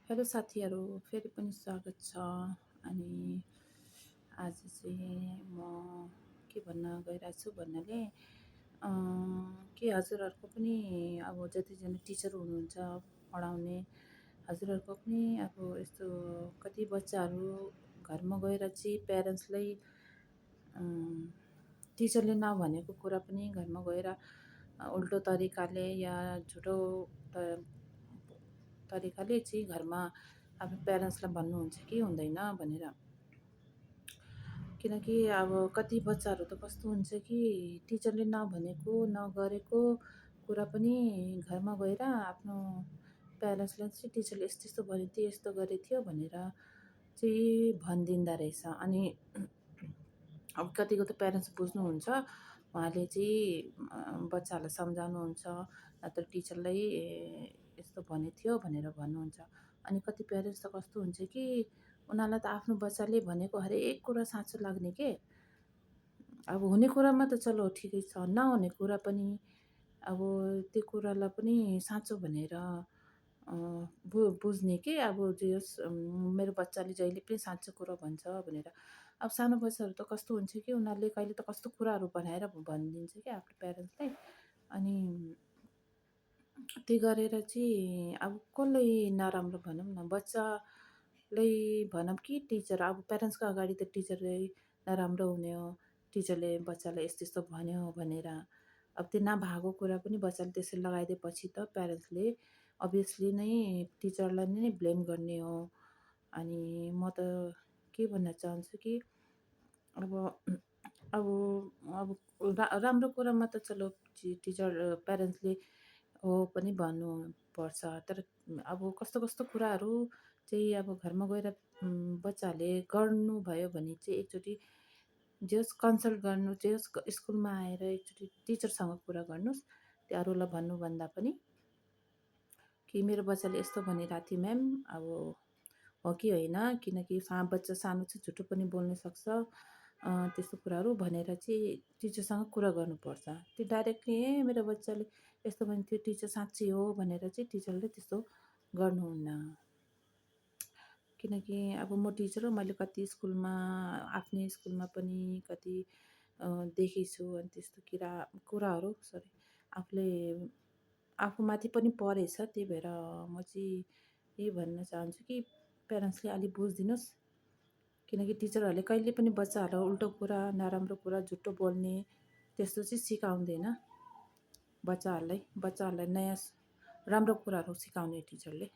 Hello साथीहरू, फेरि पनि स्वागत छ। अनि आज चाहिँ म के भन्न गइरहेको छु भन्नाले के हजुरहरूको पनि अब जतिजना टिचर हुनुहुन्छ पढाउने, हजुरहरूको पनि अब यस्तो कति बच्चाहरू घरमा गएर चाहिँ प्यारेन्ट्सलाई टिचरले नभनेको कुरा पनि घरमा गएर उल्टो तरिकाले या झुटो त तरिकाले चाहिँ घरमा आफ्नो प्यारेन्ट्सलाई भन्नुहुन्छ कि हुँदैन भनेर। किनकि अब कति बच्चाहरू त कस्तो हुन्छ कि टिचरले नभनेको नगरेको कुरा पनि घरमा गएर आफ्नो प्यारेन्ट्सलाई चाहिँ टिचरले यस्तो यस्तो भनेको थियो, यस्तो गरेको थियो भनेर चाहिँ भनिदिँदो रहेछ। अनि अब कतिको त प्यारेन्ट्स बुझ्नुहुन्छ, उहाँले चाहिँ बच्चाहरूलाई सम्झाउनुहुन्छ, नत्र टिचरलाई यस्तो भनेको थियो भनेर भन्नुहुन्छ। अनि कति प्यारेन्ट्स त कस्तो हुन्छ कि उनीहरूलाई त आफ्नो बच्चाले भनेको हरेक कुरा साँचो लाग्ने के। अब हुने कुरामा त चलो ठिकै छ, नहुने कुरा पनि अब त्यो कुरालाई पनि साँचो भनेर बुझ्ने के। अब जे होस् मेरो बच्चाले जहिले पनि साँचो कुरा भन्छ भनेर। अब सानो बच्चाहरू त कस्तो हुन्छ कि उनीहरूले कहिले त कस्तो कुराहरू बनाएर भनिदिन्छ क्या आफ्नो प्यारेन्ट्सलाई। अनि त्यही गरेर चाहिँ अब कसलाई नराम्रो भनौँ न, बच्चालाई भनौँ कि टिचर। अब प्यारेन्ट्सको अगाडि त टिचरै नराम्रो हुने हो, टिचरले बच्चालाई यस्तो यस्तो भन्यो भनेर। अब त्यो नभएको कुरा पनि बच्चाले त्यसरी लगाइदिएपछि त प्यारेन्ट्सले अभियसली नै टिचरलाई नै ब्लेम गर्ने हो। अनि म त के भन्न चाहन्छु कि अब अब अब राम्रो कुरामा त चलो टिचर प्यारेन्ट्सले हो पनि भन्नुपर्छ। तर अब कस्तो कस्तो कुराहरू चाहिँ अब घरमा गएर बच्चाहरूले गर्नुभयो भने चाहिँ एकचोटि जे होस् कन्सल्ट गर्नु, जे होस् स्कुलमा आएर एकचोटि टिचरसँग कुरा गर्नुहोस्। त्यो अरूलाई भन्नुभन्दा पनि कि मेरो बच्चाले यस्तो भनिरहेको थियो म्याम, अब हो कि होइन, किनकि बच्चा सानो चाहिँ झुटो पनि बोल्न सक्छ। त्यस्तो कुराहरू भनेर चाहिँ टिचरसँग कुरा गर्नुपर्छ। त्यो डाइरेक्टली मेरो बच्चाले यस्तो भन्यो थियो, टिचर साँच्चै हो भनेर चाहिँ टिचरले त्यस्तो गर्नुहुन्न। किनकि अब म टिचर हो, मैले कति स्कुलमा आफ्नै स्कुलमा पनि कति देखेको छु। अनि त्यस्तो कुराहरू आफूले आफूमाथि पनि परेछ। त्यही भएर म चाहिँ यही भन्न चाहन्छु कि प्यारेन्ट्सले अलिक बुझिदिनुहोस्। किनकि टिचरहरूले कहिले पनि बच्चाहरूलाई उल्टो कुरा, नराम्रो कुरा, झुटो बोल्ने त्यस्तो चाहिँ सिकाउँदैन बच्चाहरूलाई। बच्चाहरूलाई नयाँ राम्रो कुराहरू सिकाउने टिचरले।